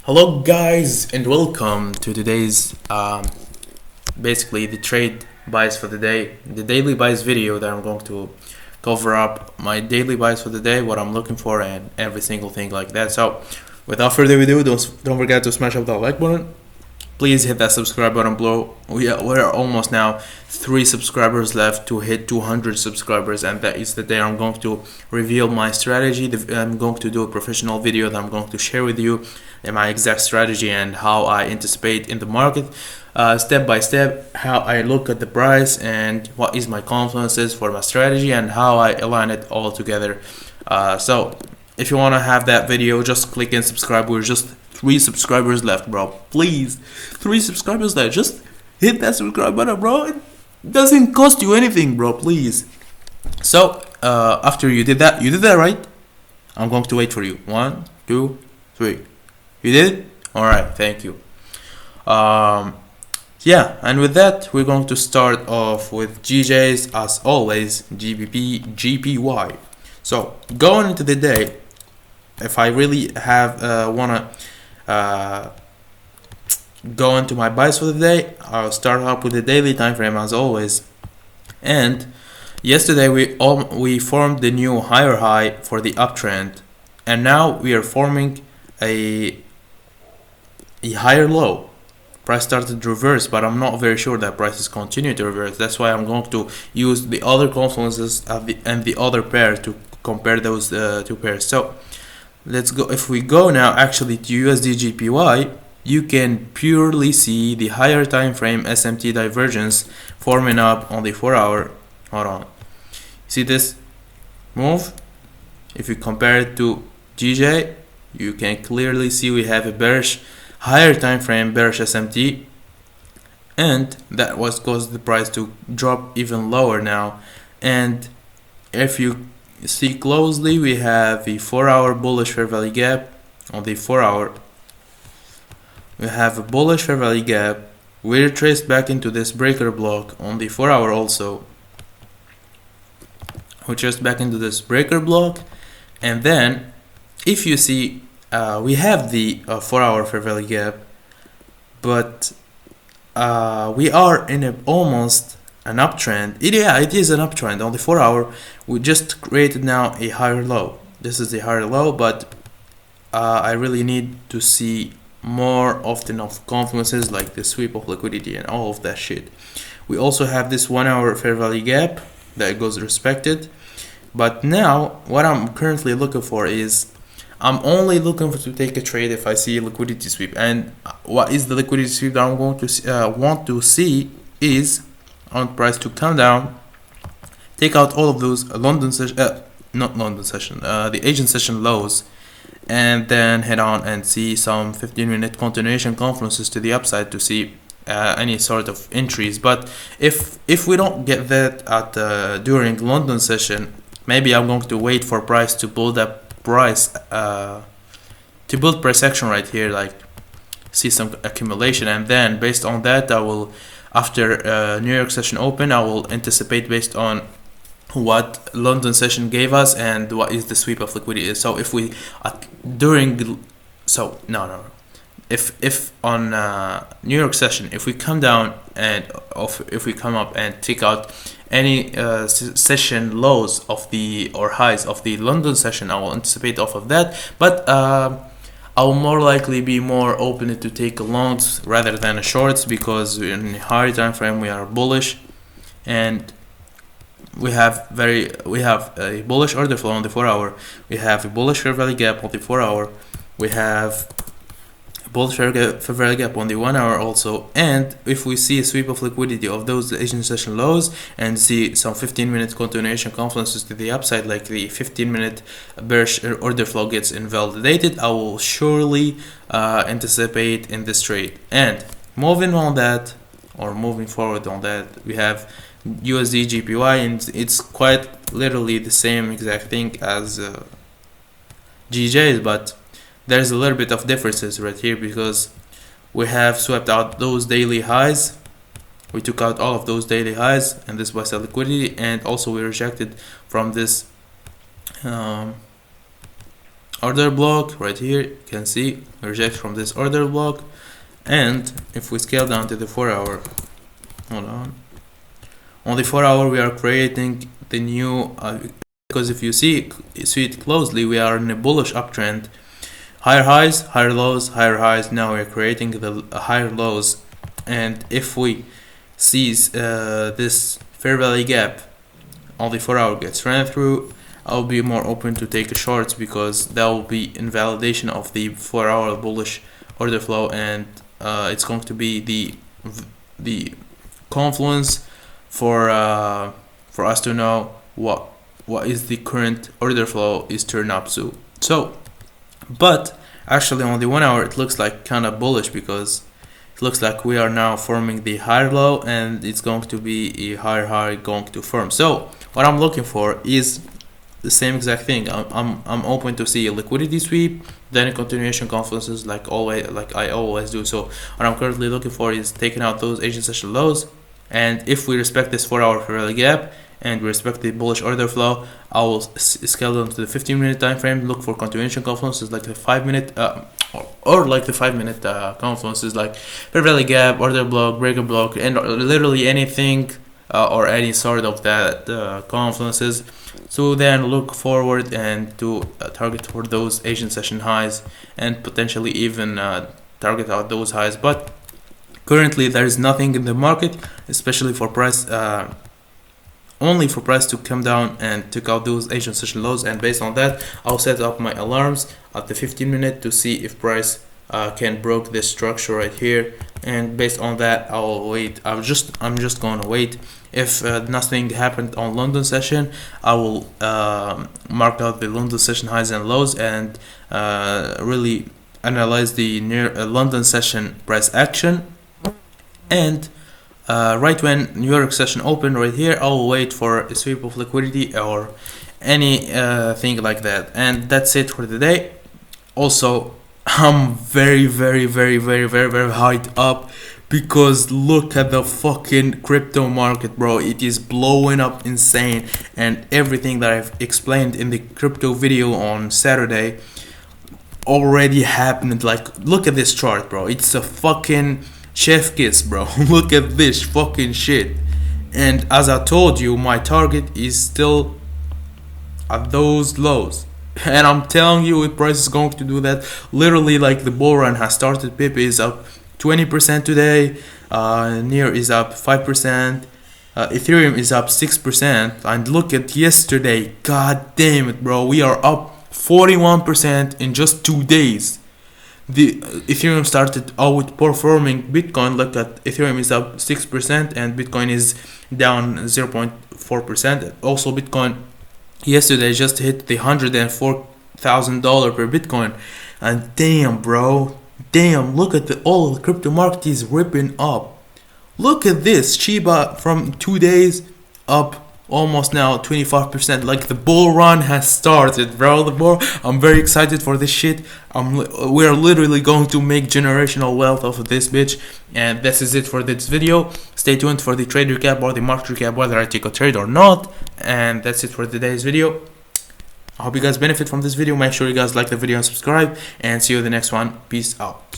Hello guys and welcome to today's basically the trade buys for the day, the daily buys video that I'm going to cover up my daily buys for the day, what I'm looking for and every single thing like that. So without further ado, don't forget to smash up that like button. Please hit that subscribe button below. We're almost now 3 subscribers left to hit 200 subscribers, and that is the day I'm going to reveal my strategy. I'm going to do a professional video that I'm going to share with you my exact strategy and how I anticipate in the market, step by step, how I look at the price and what is my confluences for my strategy and how I align it all together. So if you want to have that video, just click and subscribe. We're just 3 subscribers left, bro. Please, 3 subscribers left. Just hit that subscribe button, bro. It doesn't cost you anything, bro. Please. So after you did that right. I'm going to wait for you. 1, 2, 3. You did? All right. Thank you. Yeah, and with that, we're going to start off with GJs as always. GBP, GPY. So going into the day, if I really have wanna go into my buys for the day, I'll start up with the daily time frame as always. And yesterday we formed the new higher high for the uptrend, and now we are forming a higher low. Price started to reverse, but I'm not very sure that prices continue to reverse. That's why I'm going to use the other confluences and the other pair to compare those 2 pairs. So let's go. If we go now actually to USD GPY, you can purely see the higher time frame SMT divergence forming up on the 4-hour. Hold on. See this move? If you compare it to GJ, you can clearly see we have a bearish higher time frame bearish SMT, and that was caused the price to drop even lower now. And if you see closely, we have the 4-hour bullish fair value gap. On the 4-hour, we have a bullish fair value gap. We retraced back into this breaker block on the 4-hour also. We traced back into this breaker block, and then if you see, we have the 4-hour fair value gap, but we are in almost an uptrend. It is an uptrend. On the 4-hour, we just created now a higher low. This is the higher low, but I really need to see more often of confluences like the sweep of liquidity and all of that shit. We also have this 1-hour fair value gap that goes respected, but now what I'm currently looking for is I'm only looking to take a trade if I see a liquidity sweep. And what is the liquidity sweep that I'm going to want to see is on price to come down, take out all of those the Asian session lows, and then head on and see some 15-minute continuation confluences to the upside to see any sort of entries. But if we don't get that at during London session, maybe I'm going to wait for price to build up price to build price action right here, like see some accumulation, and then based on that I will, after New York session open, I will anticipate based on what London session gave us and what is the sweep of liquidity. So if we if on New York session, if we come down and if we come up and take out any session lows of the or highs of the London session, I will anticipate off of that. But I will more likely be more open to take longs rather than a shorts, because in a higher time frame we are bullish, and we have a bullish order flow on the 4-hour. We have a bullish fair value gap on the 4-hour. We have bullish fair value gap on the 1-hour also. And if we see a sweep of liquidity of those Asian session lows and see some 15-minute continuation confluences to the upside, like the 15-minute bearish order flow gets invalidated, I will surely anticipate in this trade. And moving forward on that, we have USD GPY, and it's quite literally the same exact thing as GJs, but there's a little bit of differences right here, because we have swept out those daily highs. We took out all of those daily highs and this buy side liquidity, and also we rejected from this order block right here. You can see reject from this order block. And if we scale down to the 4 hour, hold on the 4 hour, we are creating the new because if you see it closely, we are in a bullish uptrend. Higher highs, higher lows, higher highs. Now we're creating the higher lows. And if we see this fair value gap on the 4 hour gets ran through, I'll be more open to take a shorts, because that will be invalidation of the 4 hour bullish order flow, and it's going to be the confluence for us to know what is the current order flow is turned up to. So, but actually on the 1 hour it looks like kind of bullish, because it looks like we are now forming the higher low, and it's going to be a higher high going to form. So what I'm looking for is the same exact thing. I'm open to see a liquidity sweep, then a continuation confluences like I always do. So what I'm currently looking for is taking out those Asian session lows, and if we respect this 4 hour fair value gap and we respect the bullish order flow, I will scale down to the 15-minute time frame, look for continuation confluences like the 5-minute or like the 5-minute confluences like fair value gap, order block, breaker block, and literally anything or any sort of that confluences. So then look forward and to target for those Asian session highs, and potentially even target out those highs. But currently there is nothing in the market, especially for price, only for price to come down and take out those Asian session lows. And based on that, I'll set up my alarms at the 15-minute to see if price can broke this structure right here. And based on that, I'll wait. I'm just gonna wait. If nothing happened on London session, I will mark out the London session highs and lows, and really analyze the near London session price action. And right when New York session open right here, I'll wait for a sweep of liquidity or any thing like that. And that's it for the day. Also, I'm very hyped up, because look at the fucking crypto market, bro. It is blowing up insane, and everything that I've explained in the crypto video on Saturday already happened. Like, look at this chart, bro. It's a fucking chef kiss, bro. Look at this fucking shit. And as I told you, my target is still at those lows. And I'm telling you, if price is going to do that, literally, like, the bull run has started. Pip is up 20% today. Near is up 5%. Ethereum is up 6%. And look at yesterday. God damn it, bro. We are up 41% in just 2 days. The Ethereum started outperforming Bitcoin. Look at Ethereum is up 6% and Bitcoin is down 0.4%. Also, Bitcoin yesterday just hit the $104,000 per Bitcoin, and damn, bro, damn, look at all the crypto market is ripping up. Look at this, Shiba from 2 days up almost now 25%. Like, the bull run has started, bro. I'm very excited for this shit. We're literally going to make generational wealth off of this bitch. And this is it for this video. Stay tuned for the trade recap or the market recap, whether I take a trade or not. And that's it for today's video. I hope you guys benefit from this video. Make sure you guys like the video and subscribe, and see you in the next one. Peace out.